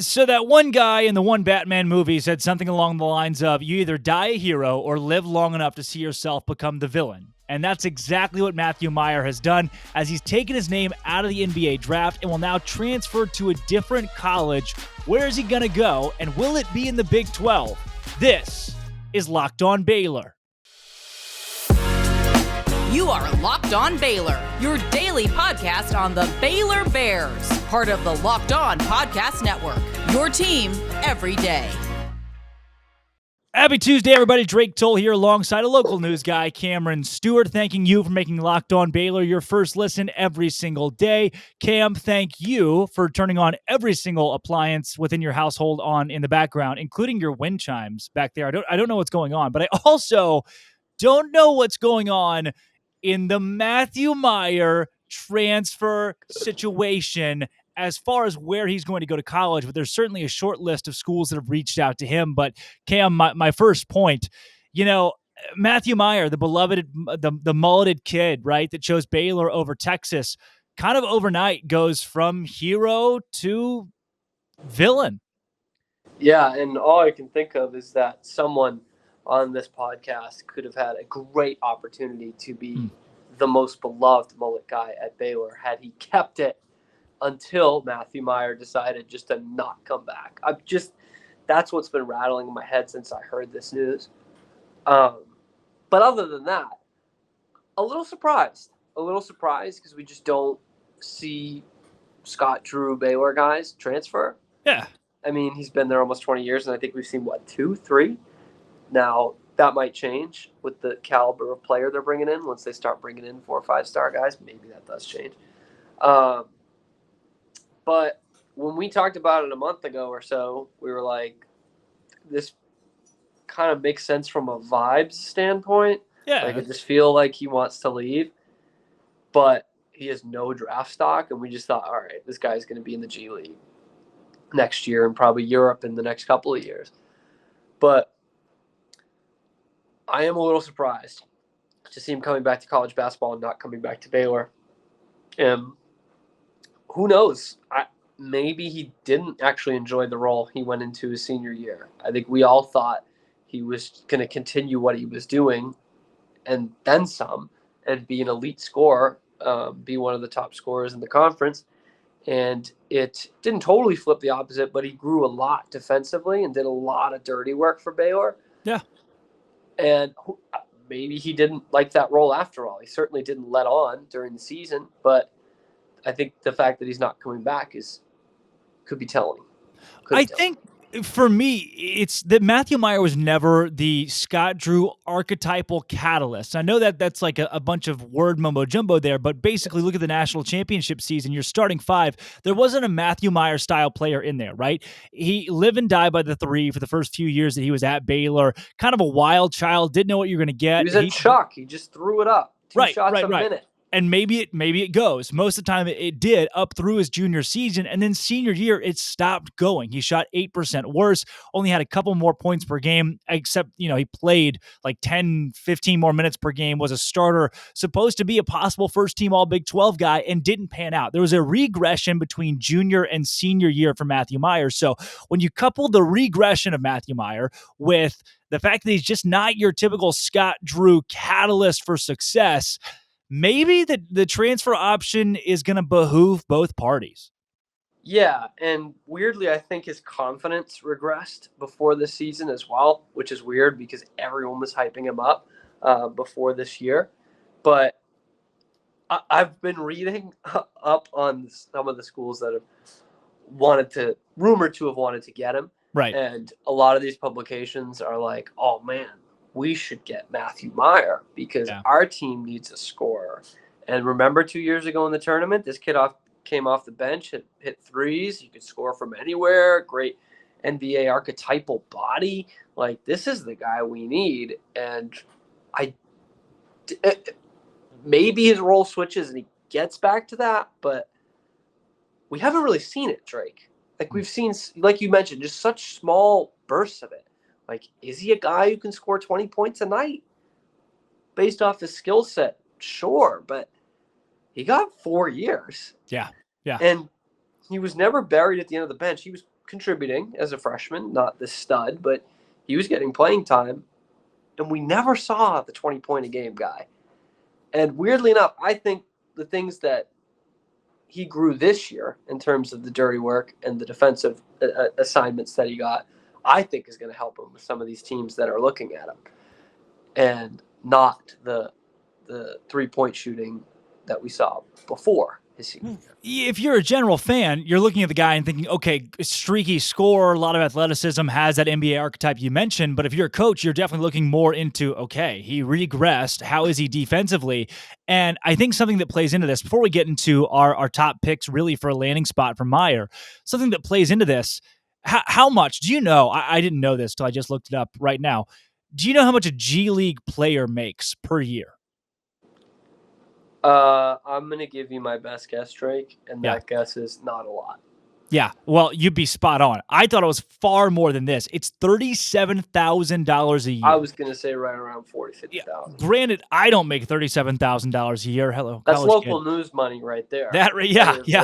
So that one guy in the one Batman movie said something along the lines of, you either die a hero or live long enough to see yourself become the villain. And that's exactly what Matthew Meyer has done, as he's taken his name out of the NBA draft and will now transfer to a different college. Where is he going to go, and will it be in the Big 12? This is Locked On Baylor. You are Locked On Baylor, your daily podcast on the Baylor Bears, part of the Locked On Podcast Network, your team every day. Happy Tuesday, everybody. Drake Toll here alongside a local news guy, Cameron Stewart, thanking you for making Locked On Baylor your first listen every single day. Cam, thank you for turning on every single appliance within your household on in the background, including your wind chimes back there. I don't know what's going on, but I also don't know what's going on in the Matthew Meyer transfer situation as far as where he's going to go to college, but there's certainly a short list of schools that have reached out to him. But Cam, my first point, Matthew Meyer, the beloved, the mulleted kid, right, that chose Baylor over Texas, kind of overnight goes from hero to villain. Yeah, and all I can think of is that someone on this podcast could have had a great opportunity to be the most beloved mullet guy at Baylor had he kept it until Matthew Meyer decided just to not come back. That's what's been rattling in my head since I heard this news. But other than that, a little surprised because we just don't see Scott Drew Baylor guys transfer. Yeah. I mean, he's been there almost 20 years, and I think we've seen, 2, 3? Now, that might change with the caliber of player they're bringing in. Once they start bringing in 4 or 5-star guys, maybe that does change. But when we talked about it a month ago or so, we were like, this kind of makes sense from a vibes standpoint. Yeah. Like, I just feel like he wants to leave, but he has no draft stock, and we just thought, all right, this guy's going to be in the G League next year and probably Europe in the next couple of years. But I am a little surprised to see him coming back to college basketball and not coming back to Baylor. Who knows? Maybe he didn't actually enjoy the role he went into his senior year. I think we all thought he was going to continue what he was doing and then some and be an elite scorer, be one of the top scorers in the conference. And it didn't totally flip the opposite, but he grew a lot defensively and did a lot of dirty work for Baylor. Yeah. And maybe he didn't like that role after all. He certainly didn't let on during the season, but I think the fact that he's not coming back could be telling. I think for me, it's that Matthew Meyer was never the Scott Drew archetypal catalyst. I know that that's like a bunch of word mumbo jumbo there, but basically look at the national championship season. You're starting 5. There wasn't a Matthew Meyer style player in there, right? He lived and died by the 3 for the first few years that he was at Baylor. Kind of a wild child, didn't know what you were going to get. He was a Chuck. He just threw it up. 2 shots a minute. And maybe it goes. Most of the time it did up through his junior season. And then senior year, it stopped going. He shot 8% worse, only had a couple more points per game, except, he played like 10, 15 more minutes per game, was a starter, supposed to be a possible first team all Big 12 guy, and didn't pan out. There was a regression between junior and senior year for Matthew Meyer. So when you couple the regression of Matthew Meyer with the fact that he's just not your typical Scott Drew catalyst for success, maybe the transfer option is going to behoove both parties. Yeah, and weirdly, I think his confidence regressed before this season as well, which is weird because everyone was hyping him up before this year. But I've been reading up on some of the schools that have rumored to have wanted to get him. Right. And a lot of these publications are like, oh, man, we should get Matthew Meyer because our team needs a scorer. And remember 2 years ago in the tournament, this kid came off the bench, hit threes. He could score from anywhere. Great NBA archetypal body. Like, this is the guy we need. And maybe his role switches and he gets back to that, but we haven't really seen it, Drake. Like, we've seen, like you mentioned, just such small bursts of it. Like, is he a guy who can score 20 points a night based off his skill set? Sure, but he got 4 years. Yeah. And he was never buried at the end of the bench. He was contributing as a freshman, not the stud, but he was getting playing time. And we never saw the 20-point-a-game guy. And weirdly enough, I think the things that he grew this year in terms of the dirty work and the defensive assignments that he got, I think is going to help him with some of these teams that are looking at him, and not the 3-point shooting that we saw before his senior year. If you're a general fan, you're looking at the guy and thinking, okay, streaky scorer, a lot of athleticism, has that NBA archetype you mentioned. But if you're a coach, you're definitely looking more into, okay, he regressed. How is he defensively? And I think something that plays into this, before we get into our top picks really for a landing spot for Meyer, something that plays into this, how much, do you know, I didn't know this till I just looked it up right now. Do you know how much a G League player makes per year? I'm going to give you my best guess, Drake, and that guess is not a lot. Yeah, well, you'd be spot on. I thought it was far more than this. It's $37,000 a year. I was going to say right around 40, 50,000. Granted, I don't make $37,000 a year. Hello, that's local news money right there. That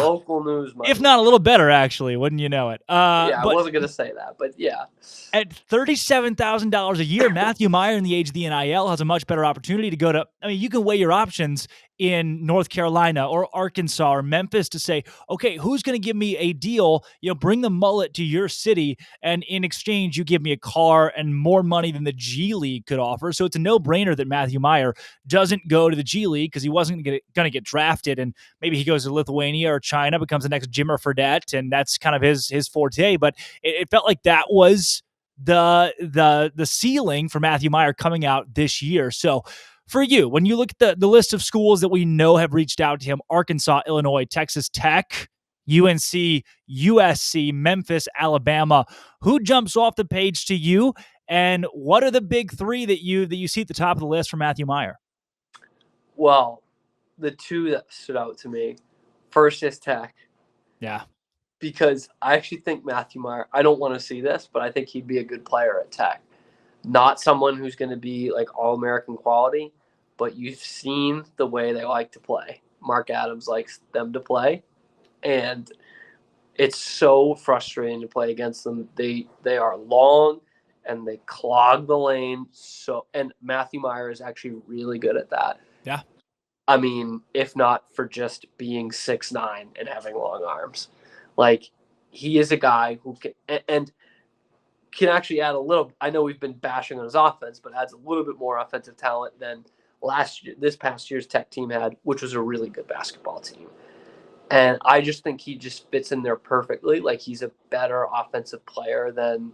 local news money. If not a little better, actually, wouldn't you know it? I wasn't going to say that, but yeah. At $37,000 a year, Matthew Meyer in the age of the NIL has a much better opportunity to go to, I mean, you can weigh your options in North Carolina or Arkansas or Memphis to say, okay, who's going to give me a deal? Bring the mullet to your city, and in exchange, you give me a car and more money than the G League could offer. So it's a no-brainer that Matthew Meyer doesn't go to the G League because he wasn't going to get drafted, and maybe he goes to Lithuania or China, becomes the next Jimmer Fredette, and that's kind of his forte. But it felt like that was the ceiling for Matthew Meyer coming out this year. So for you, when you look at the list of schools that we know have reached out to him, Arkansas, Illinois, Texas Tech, UNC, USC, Memphis, Alabama, who jumps off the page to you, and what are the big three that you see at the top of the list for Matthew Meyer? Well, the two that stood out to me, first is Tech. Yeah. Because I actually think Matthew Meyer, I don't want to see this, but I think he'd be a good player at Tech. Not someone who's going to be like all-American quality, but you've seen the way they like to play. Mark Adams likes them to play, and it's so frustrating to play against them. They are long, and they clog the lane. And Matthew Meyer is actually really good at that. Yeah. I mean, if not for just being 6'9" and having long arms. Like, he is a guy who can actually add a little. I know we've been bashing on his offense, but adds a little bit more offensive talent than this past year's Tech team had, which was a really good basketball team. And I just think he just fits in there perfectly. Like, he's a better offensive player than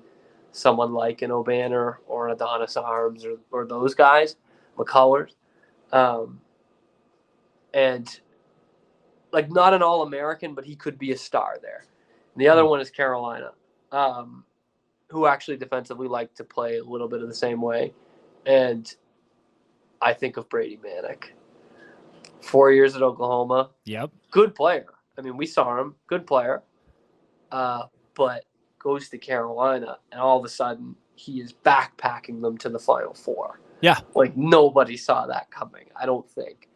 someone like an O'Banner or Adonis Arms or those guys, McCullers. And like, not an All-American, but he could be a star there. And the other one is Carolina, who actually defensively like to play a little bit of the same way. And I think of Brady Manick. 4 years at Oklahoma. Yep. Good player. I mean, we saw him. Good player. But goes to Carolina, and all of a sudden, he is backpacking them to the Final Four. Yeah. Like, nobody saw that coming, I don't think.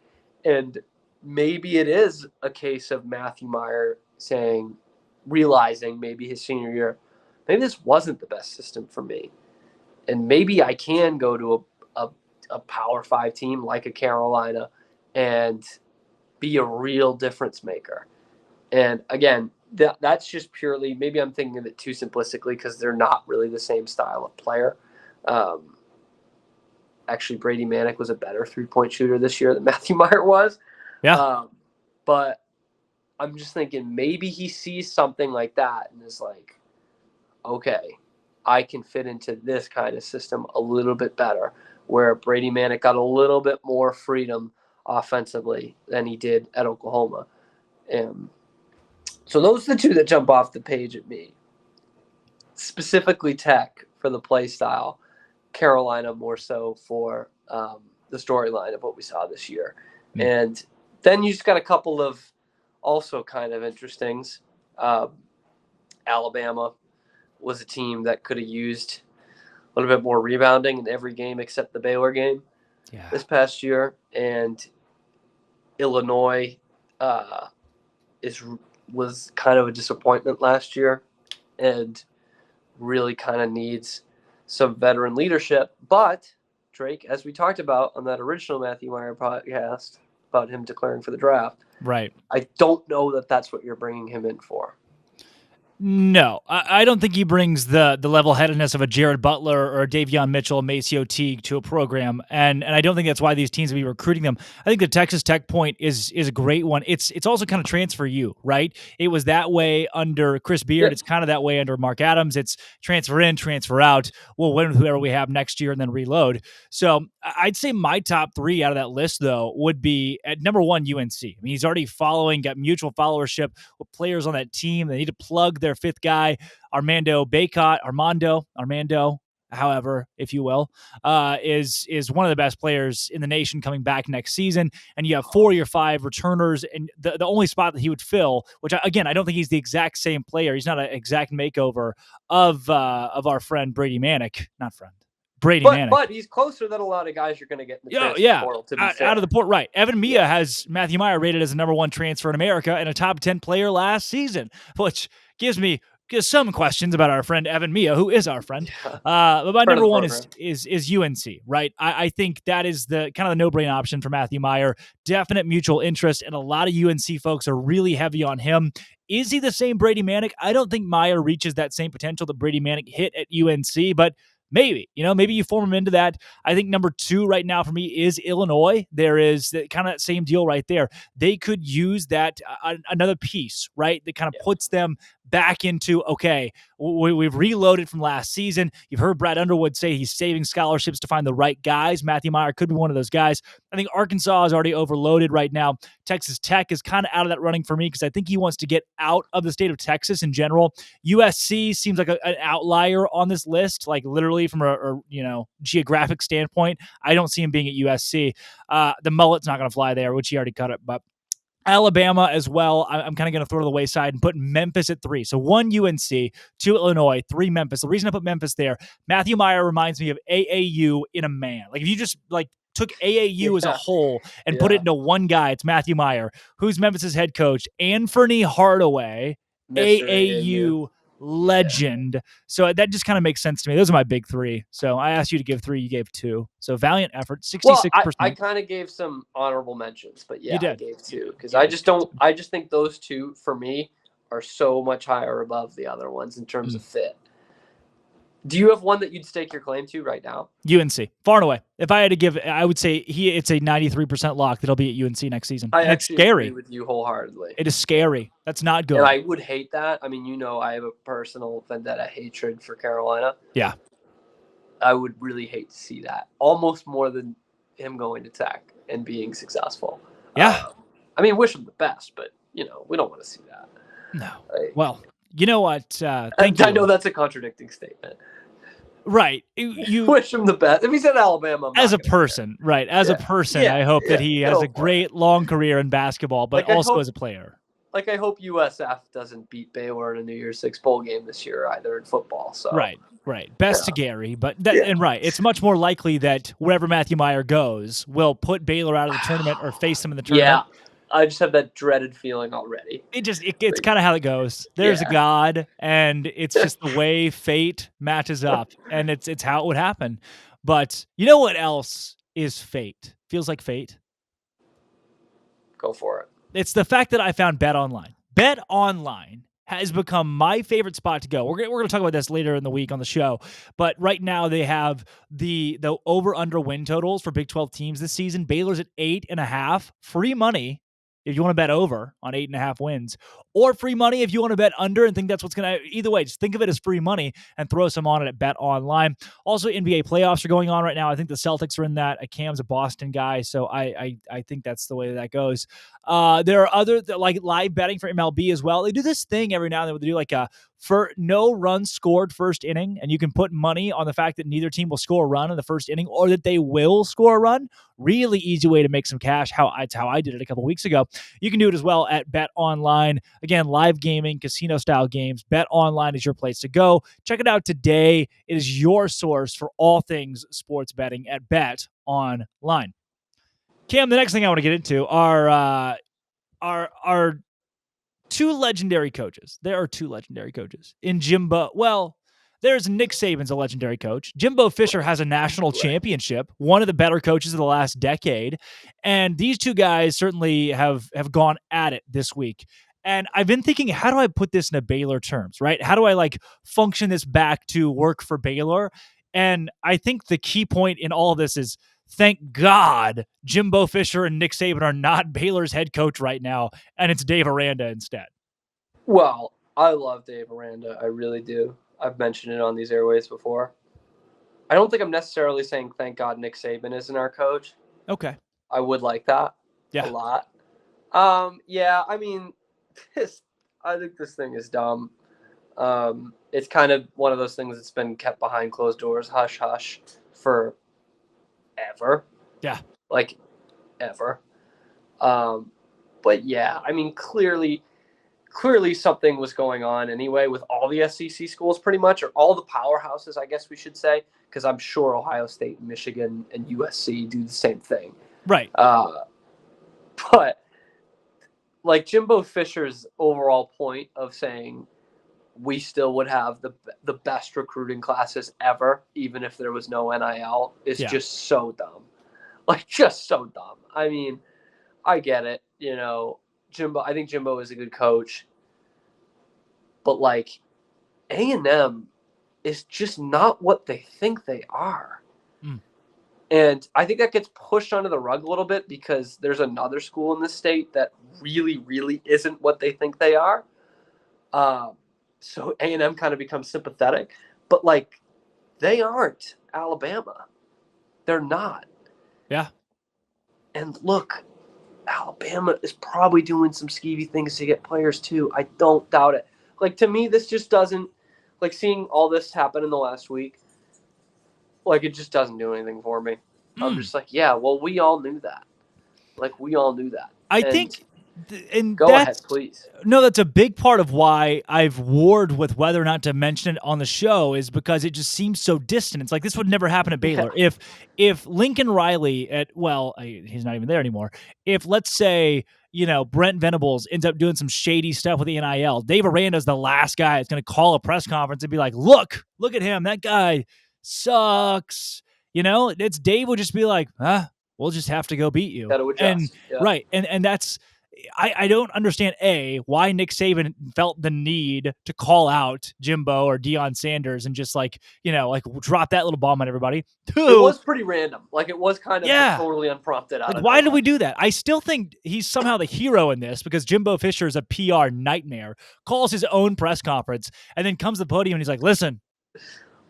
And maybe it is a case of Matthew Meyer realizing maybe his senior year, maybe this wasn't the best system for me. And maybe I can go to a Power 5 team like a Carolina and be a real difference maker. And again, that's just purely, maybe I'm thinking of it too simplistically because they're not really the same style of player. Actually, Brady Manick was a better 3-point shooter this year than Matthew Meyer was. Yeah. But I'm just thinking maybe he sees something like that and is like, okay, I can fit into this kind of system a little bit better, where Brady Manick got a little bit more freedom offensively than he did at Oklahoma. So those are the two that jump off the page at me. Specifically Tech for the play style, Carolina more so for the storyline of what we saw this year. Mm-hmm. And then you just got a couple of also kind of interestings. Alabama was a team that could have used a little bit more rebounding in every game except the Baylor game this past year. And Illinois was kind of a disappointment last year. and really kind of needs some veteran leadership. But Drake, as we talked about on that original Matthew Meyer podcast about him declaring for the draft, Right. I don't know that that's what you're bringing him in for. No, I don't think he brings the level-headedness of a Jared Butler or a Davion Mitchell, Maceo Teague to a program, and I don't think that's why these teams will be recruiting them. I think the Texas Tech point is a great one. It's also kind of transfer you, right? It was that way under Chris Beard. Yep. It's kind of that way under Mark Adams. It's transfer in, transfer out. We'll win with whoever we have next year and then reload. So I'd say my top three out of that list, though, would be at number one, UNC. I mean, he's already got mutual followership with players on that team. They need to plug their fifth guy, Armando, however, if you will, is one of the best players in the nation coming back next season. And you have 4 of your 5 returners, and the only spot that he would fill, which I don't think he's the exact same player. He's not an exact makeover of our friend Brady Manick, Manick. But he's closer than a lot of guys you're going to get in the transfer portal, to be fair. Out of the port, right. Evan Mia has Matthew Meyer rated as the number 1 transfer in America and a top 10 player last season, which gives me some questions about our friend Evan Mia, who is our friend. Yeah. But my number one is UNC, right? I think that is the kind of the no-brain option for Matthew Meyer. Definite mutual interest, and a lot of UNC folks are really heavy on him. Is he the same Brady Manick? I don't think Meyer reaches that same potential that Brady Manick hit at UNC, but maybe you form him into that. I think number 2 right now for me is Illinois. There is kind of that same deal right there. They could use that another piece, right? That kind of puts them back into, okay, we've reloaded from last season. You've heard Brad Underwood say he's saving scholarships to find the right guys. Matthew Meyer could be one of those guys. I think Arkansas is already overloaded right now. Texas Tech is kind of out of that running for me because I think he wants to get out of the state of Texas in general. USC seems like an outlier on this list, like literally from a geographic standpoint. I don't see him being at USC. The mullet's not going to fly there, which he already cut it, but Alabama as well. I'm kind of going to throw to the wayside and put Memphis at 3. So 1 UNC, 2 Illinois, 3 Memphis. The reason I put Memphis there, Matthew Meyer reminds me of AAU in a man. Like if you just took AAU as a whole and put it into one guy, it's Matthew Meyer, who's Memphis's head coach. Anthony Hardaway, AAU legend. So that just kind of makes sense to me. Those are my big 3. So I asked you to give 3, you gave 2. So valiant effort, 66%. Well, I kind of gave some honorable mentions, but I gave 2 because I just think those 2 for me are so much higher above the other ones in terms of fit. Do you have one that you'd stake your claim to right now? UNC, far and away. If I had to give, I would say it's a 93% lock that he'll be at UNC next season. It's scary. Agree with you wholeheartedly. It is scary. That's not good. And I would hate that. I mean, I have a personal vendetta hatred for Carolina. Yeah. I would really hate to see that. Almost more than him going to Tech and being successful. Yeah. I mean, wish him the best, but, we don't want to see that. No. Well, you know what? Thank you. I know that's a contradicting statement. Right. You wish him the best. If he's at Alabama, as a person, right? As a person, I hope that he has a great long career in basketball, but also as a player. Like I hope USF doesn't beat Baylor in a New Year's Six bowl game this year either in football. So right. Best to Gary, but it's much more likely that wherever Matthew Meyer goes, will put Baylor out of the tournament or face them in the tournament. Yeah. I just have that dreaded feeling already. It's kind of how it goes. There's a God, and it's just the way fate matches up, and it's how it would happen. But you know what else is fate? Feels like fate. Go for it. It's the fact that I found Bet Online. Bet Online has become my favorite spot to go. We're going to talk about this later in the week on the show, but right now they have the over-under win totals for Big 12 teams this season. Baylor's at 8.5, free money if you want to bet over on 8.5 wins, or free money if you want to bet under and think that's what's going to, either way, just think of it as free money and throw some on it at Bet Online. Also, NBA playoffs are going on right now. I think the Celtics are in that. Cam's a Boston guy, so I think that's the way that goes. There are other, like live betting for MLB as well. They do this thing every now and then where they do like for no runs scored first inning, and you can put money on the fact that neither team will score a run in the first inning or that they will score a run. Really easy way to make some cash. It's how I did it a couple weeks ago. You can do it as well at Bet Online. Again, live gaming, casino-style games. Bet Online is your place to go. Check it out today. It is your source for all things sports betting at Bet Online. Cam, the next thing I want to get into are two legendary coaches. There are two legendary coaches in Jimbo. Well, there's Nick Saban's a legendary coach. Jimbo Fisher has a national championship, one of the better coaches of the last decade. And these two guys certainly have gone at it this week. And I've been thinking, how do I put this into Baylor terms, right? How do I like function this back to work for Baylor? And I think the key point in all of this is thank God Jimbo Fisher and Nick Saban are not Baylor's head coach right now, and it's Dave Aranda instead. Well, I love Dave Aranda. I really do. I've mentioned it on these airways before. I don't think I'm necessarily saying thank God Nick Saban isn't our coach. Okay. I would like that a lot. Yeah, I mean, I think this thing is dumb. It's kind of one of those things that's been kept behind closed doors, hush hush, for ever. Yeah. Like ever. But yeah, I mean, clearly something was going on anyway with all the SEC schools pretty much, or all the powerhouses, I guess we should say, because I'm sure Ohio State, Michigan, and USC do the same thing. Right. But like Jimbo Fisher's overall point of saying we still would have the best recruiting classes ever, even if there was no NIL, is just so dumb. Like, just so dumb. I mean, I get it. You know, I think Jimbo is a good coach. But, like, A&M is just not what they think they are. And I think that gets pushed under the rug a little bit because there's another school in the state that really, really isn't what they think they are. So A&M kind of becomes sympathetic. But, like, they aren't Alabama. They're not. Yeah. And look, Alabama is probably doing some skeevy things to get players too. I don't doubt it. Like, to me, this just doesn't, like, seeing all this happen in the last week, like, it just doesn't do anything for me. I'm just like, yeah, well, we all knew that. Like, we all knew that. I think, and go ahead, please. No, that's a big part of why I've warred with whether or not to mention it on the show, is because it just seems so distant. It's like this would never happen at Baylor. Yeah. If Lincoln Riley he's not even there anymore. If, let's say, Brent Venables ends up doing some shady stuff with the NIL, Dave Aranda is the last guy that's going to call a press conference and be like, look at him. That guy sucks. It's Dave would just be like, we'll just have to go beat you. Right. And that's, I don't understand, why Nick Saban felt the need to call out Jimbo or Deion Sanders and just drop that little bomb on everybody. Two, it was pretty random. Like, it was kind of totally unprompted. Why did we do that? I still think he's somehow the hero in this because Jimbo Fisher is a PR nightmare, calls his own press conference, and then comes to the podium and he's like, listen,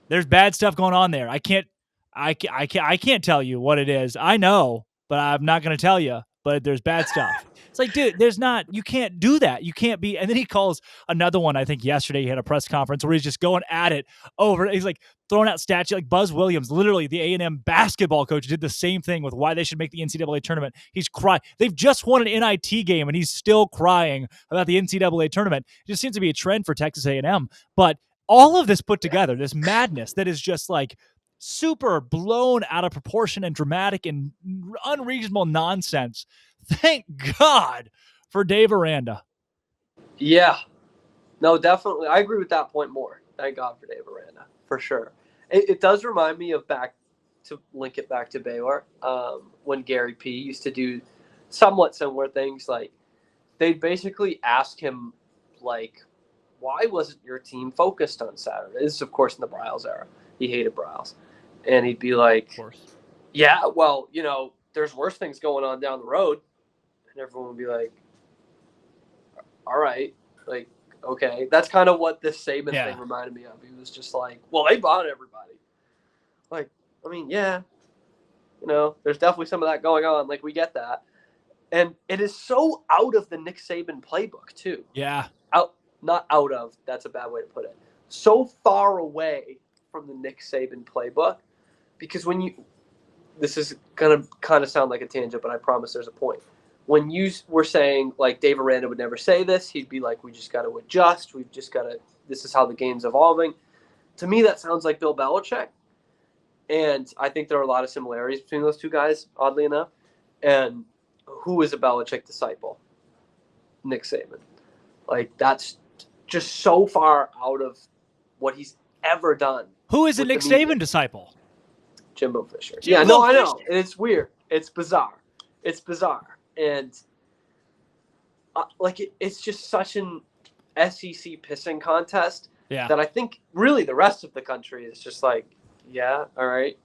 there's bad stuff going on there. I can't tell you what it is. I know, but I'm not going to tell you, but there's bad stuff. It's like, dude, you can't do that. You can't be. And then he calls another one. I think yesterday he had a press conference where he's just going at it over. He's like throwing out stats like Buzz Williams, literally the A&M basketball coach, did the same thing with why they should make the NCAA tournament. He's crying. They've just won an NIT game and he's still crying about the NCAA tournament. It just seems to be a trend for Texas A&M. But all of this put together, this madness that is just like super blown out of proportion and dramatic and unreasonable nonsense. Thank God for Dave Aranda. Yeah. No, definitely. I agree with that point more. Thank God for Dave Aranda, for sure. It does remind me of link it back to Baylor, when Gary P. used to do somewhat similar things. Like, they'd basically ask him, like, why wasn't your team focused on Saturday? This is, of course, in the Briles era. He hated Briles. And he'd be like, yeah, well, there's worse things going on down the road. And everyone would be like, all right, like, okay. That's kind of what this Saban thing reminded me of. He was just like, well, they bought everybody. Like, I mean, yeah, there's definitely some of that going on. Like, we get that. And it is so out of the Nick Saban playbook, too. Yeah. Not out of, that's a bad way to put it. So far away from the Nick Saban playbook, because this is going to kind of sound like a tangent, but I promise there's a point. When you were saying, like, Dave Aranda would never say this, he'd be like, we just got to adjust. We've just got to, this is how the game's evolving. To me, that sounds like Bill Belichick. And I think there are a lot of similarities between those two guys, oddly enough. And who is a Belichick disciple? Nick Saban. Like, that's just so far out of what he's ever done. Who is a with Nick the media. Saban disciple? Jimbo Fisher. Jimbo Yeah, no, I know. Fisher. And it's weird. It's bizarre. And it's just such an SEC pissing contest Yeah. that I think really the rest of the country is just like, yeah, all right,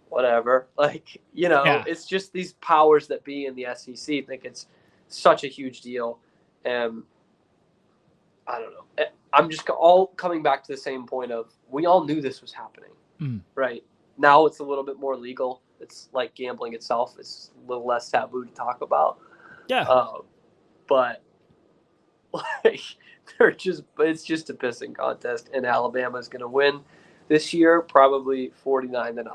whatever. Like, it's just these powers that be in the SEC think it's such a huge deal. And I don't know. I'm just all coming back to the same point of we all knew this was happening, right? Now it's a little bit more legal. It's like gambling itself. It's a little less taboo to talk about. Yeah. But like it's just a pissing contest, and Alabama's going to win this year, probably 49-0.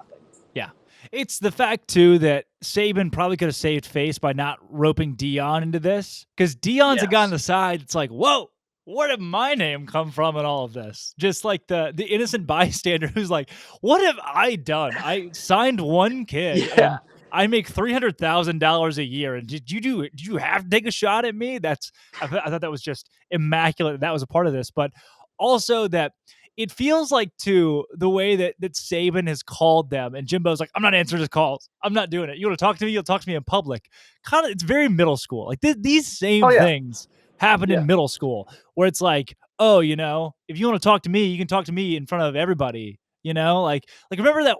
Yeah. It's the fact, too, that Saban probably could have saved face by not roping Deion into this, because Deion's a guy on the side. It's like, whoa, where did my name come from in all of this? Just like the innocent bystander who's like, what have I done? I signed one kid and I make $300,000 a year. And did you have to take a shot at me? I thought that was just immaculate. That was a part of this, but also that it feels like, too, the way that Saban has called them, and Jimbo's like, I'm not answering his calls. I'm not doing it. You want to talk to me? You'll talk to me in public. Kind of, it's very middle school. Like these same things happened in middle school, where it's like, oh, if you want to talk to me, you can talk to me in front of everybody. Like remember that,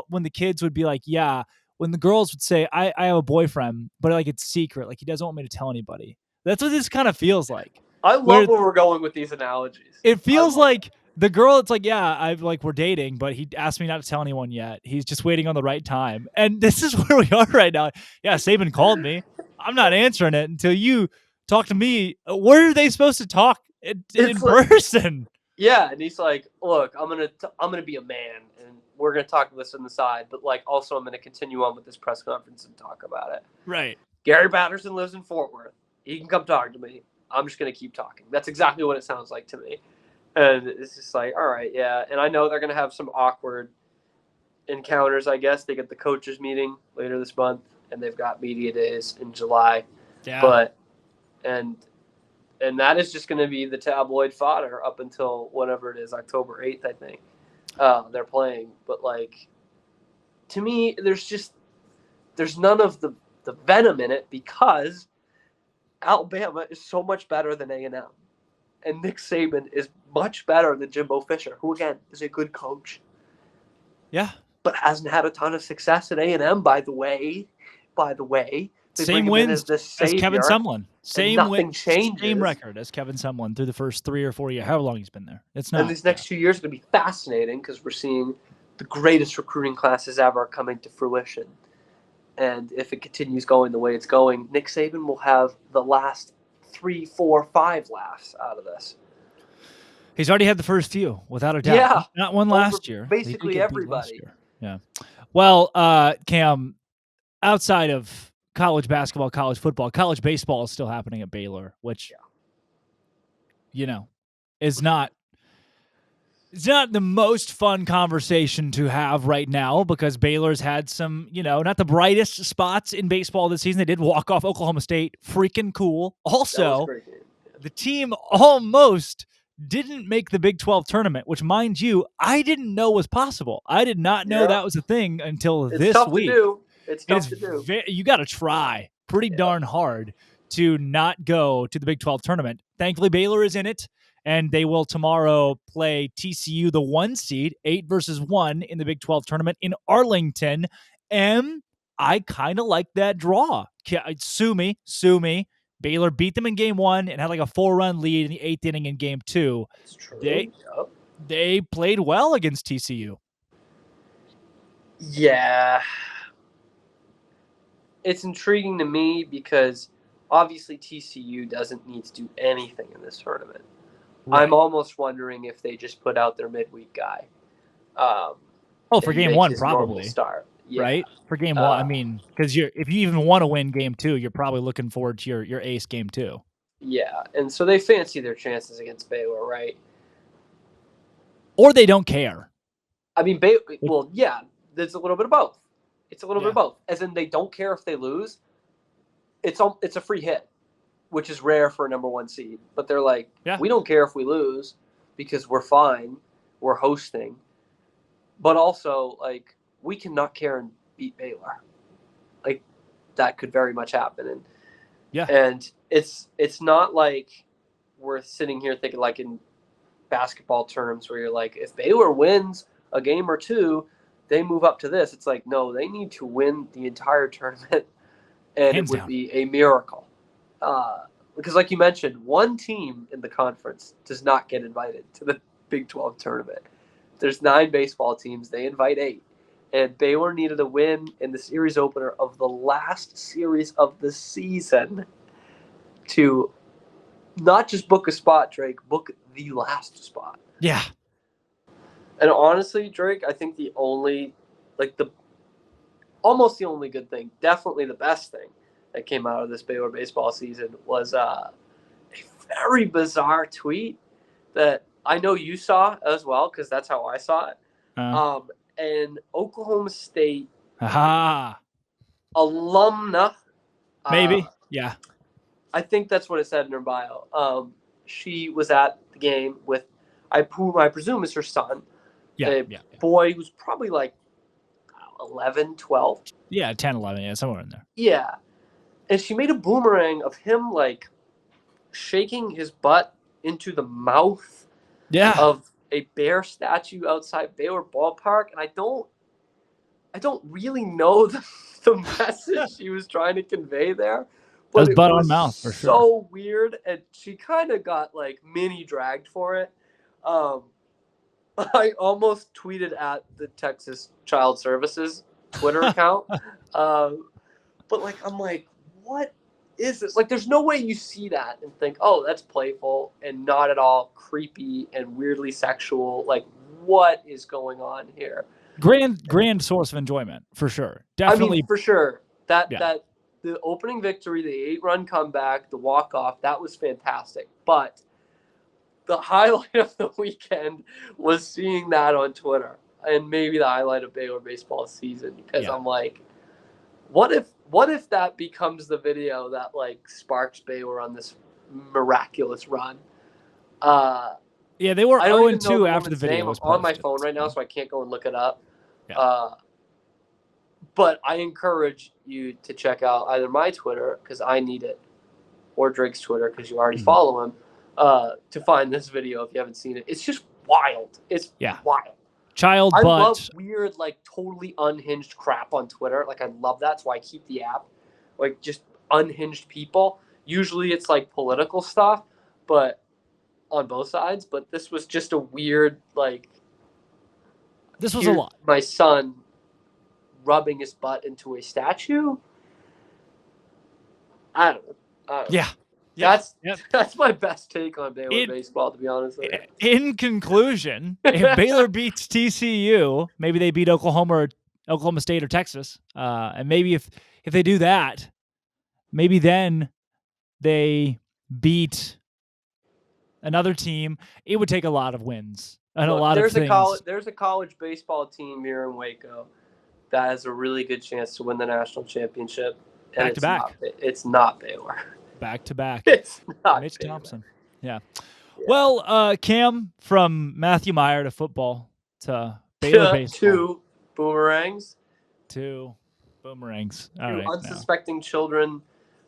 when the kids would be like, yeah, when the girls would say, I have a boyfriend, but like it's secret, like he doesn't want me to tell anybody. That's what this kind of feels like. I love where we're going with these analogies. It feels like the girl, it's like, yeah, we're dating, but he asked me not to tell anyone yet. He's just waiting on the right time. And this is where we are right now. Yeah, Saban called me. I'm not answering it until you talk to me. Where are they supposed to talk in person? Yeah, and he's like, look, I'm gonna be a man, and we're gonna talk this on the side, but like also I'm gonna continue on with this press conference and talk about it. Right. Gary Patterson lives in Fort Worth. He can come talk to me. I'm just gonna keep talking. That's exactly what it sounds like to me. And it's just like, all right, yeah. And I know they're gonna have some awkward encounters. I guess they get the coaches meeting later this month, and they've got media days in July. Yeah. But and that is just going to be the tabloid fodder up until whatever it is, October 8th, I think. They're playing. But, like, to me, there's none of the venom in it because Alabama is so much better than A&M. And Nick Saban is much better than Jimbo Fisher, who, again, is a good coach. Yeah. But hasn't had a ton of success at A&M, by the way. Same wins as Kevin Sumlin. Nothing changes. Same record as Kevin Sumlin through the first 3 or 4 years, however long he's been there. It's not. And these next 2 years are going to be fascinating because we're seeing the greatest recruiting classes ever coming to fruition. And if it continues going the way it's going, Nick Saban will have the last 3, 4, 5 laughs out of this. He's already had the first few, without a doubt. Yeah. Not one last year. Basically everybody. Yeah. Well, Cam, outside of college basketball, college football, college baseball is still happening at Baylor, which, is not the most fun conversation to have right now because Baylor's had some, not the brightest spots in baseball this season. They did walk off Oklahoma State. Freaking cool. Also, the team almost didn't make the Big 12 tournament, which, mind you, I didn't know was possible. I did not know that was a thing until this week. It's tough to do. You got to try pretty darn hard to not go to the Big 12 tournament. Thankfully, Baylor is in it, and they will tomorrow play TCU, the 1 seed, 8 versus 1 in the Big 12 tournament in Arlington. And I kind of like that draw. Sue me. Baylor beat them in game 1 and had like a 4-run lead in the 8th inning in game 2. That's true. They played well against TCU. Yeah. It's intriguing to me because obviously TCU doesn't need to do anything in this tournament. Right. I'm almost wondering if they just put out their midweek guy. For game 1, probably. Start. Yeah. Right? For game 1, I mean, because if you even want to win game 2, you're probably looking forward to your ace game 2. Yeah, and so they fancy their chances against Baylor, right? Or they don't care. I mean, there's a little bit of both. It's a little bit of both. As in, they don't care if they lose. It's a free hit. which is rare for a number 1 seed. But they're like, Yeah. we don't care if we lose because we're fine. We're hosting. But also, like, we cannot care and beat Baylor. Like, that could very much happen. And it's not like we're sitting here thinking like in basketball terms where you're like, if Baylor wins a game or two, they move up to this. It's like, no, they need to win the entire tournament, and Hands it would down. be a miracle. Because like you mentioned, one team in the conference does not get invited to the Big 12 tournament. There's 9 baseball teams. They invite 8. And Baylor needed a win in the series opener of the last series of the season to not just book a spot, Drake, book the last spot. Yeah. And honestly, Drake, I think almost the only good thing, definitely the best thing that came out of this Baylor baseball season was a very bizarre tweet that I know you saw as well, because that's how I saw it. An Oklahoma State alumna. Maybe. Yeah. I think that's what it said in her bio. She was at the game with, who I presume is her son. A boy who's probably like 11, 12. Yeah, 10, 11. Yeah, somewhere in there. Yeah. And she made a boomerang of him, like, shaking his butt into the mouth of a bear statue outside Baylor Ballpark. And I don't really know the message she was trying to convey there. But it butt was on mouth, for sure. so weird, and she kind of got, like, mini dragged for it. I almost tweeted at the Texas Child Services Twitter account. But, like, I'm like, what is this? Like, there's no way you see that and think, oh, that's playful and not at all creepy and weirdly sexual. Like, what is going on here? Grand source of enjoyment, for sure. Definitely. I mean, for sure. That the opening victory, the 8-run comeback, the walk-off, that was fantastic. But the highlight of the weekend was seeing that on Twitter, and maybe the highlight of Baylor baseball season, because I'm like, what if that becomes the video that, like, sparks Baylor on this miraculous run? They were 0-2 after the video was posted. on my phone right now, so I can't go and look it up. But I encourage you to check out either my Twitter, because I need it, or Drake's Twitter, because you already follow him, to find this video if you haven't seen it. It's just wild. It's wild. Child I butt. love weird, like, totally unhinged crap on Twitter. Like, I love that. That's why I keep the app. Like, just unhinged people. Usually it's, like, political stuff, but on both sides. But this was just a weird, like... This was a lot. My son rubbing his butt into a statue? I don't know. Yeah. That's my best take on Baylor baseball, to be honest with you. In conclusion, if Baylor beats TCU, maybe they beat Oklahoma State or Texas, and maybe if they do that, maybe then they beat another team. It would take a lot of wins and a lot of things. There's a college baseball team here in Waco that has a really good chance to win the national championship. Back to back. It's not Baylor. Back to back. It's not Mitch Baylor. Thompson. Yeah. Well, Cam, from Matthew Meyer to football to Baylor baseball. Two boomerangs. Two boomerangs. Two unsuspecting children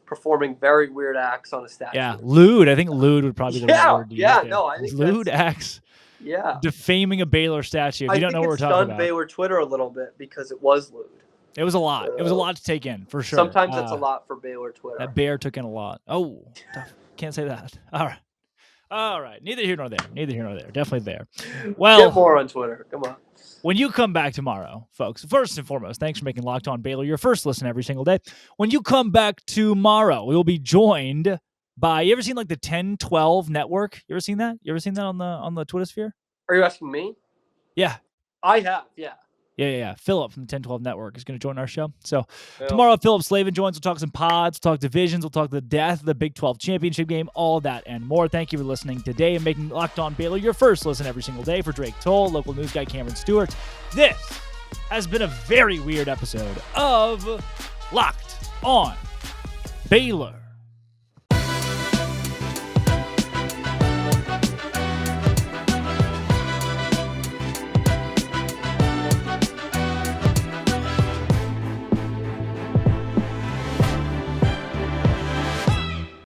performing very weird acts on a statue. Yeah, lewd. I think lewd would probably be the right word to use there. No, I think lewd acts. Yeah. Defaming a Baylor statue. If you don't know what we're talking about. I think it stunned Baylor Twitter a little bit because it was lewd. It was a lot. It was a lot to take in, for sure. Sometimes it's a lot for Baylor Twitter. That bear took in a lot. Oh, can't say that. All right. Neither here nor there. Definitely there. Well, get more on Twitter. Come on. When you come back tomorrow, folks, first and foremost, thanks for making Locked On Baylor your first listen every single day. When you come back tomorrow, we will be joined by, you ever seen like the 10-12 network? You ever seen that? On the Twitter sphere? Are you asking me? Yeah. I have, yeah. Yeah. Philip from the 10-12 Network is going to join our show. So tomorrow, Philip Slavin joins. We'll talk some pods, we'll talk divisions, we'll talk the death of the Big 12 championship game, all that and more. Thank you for listening today and making Locked On Baylor your first listen every single day. For Drake Toll, local news guy Cameron Stewart, this has been a very weird episode of Locked On Baylor.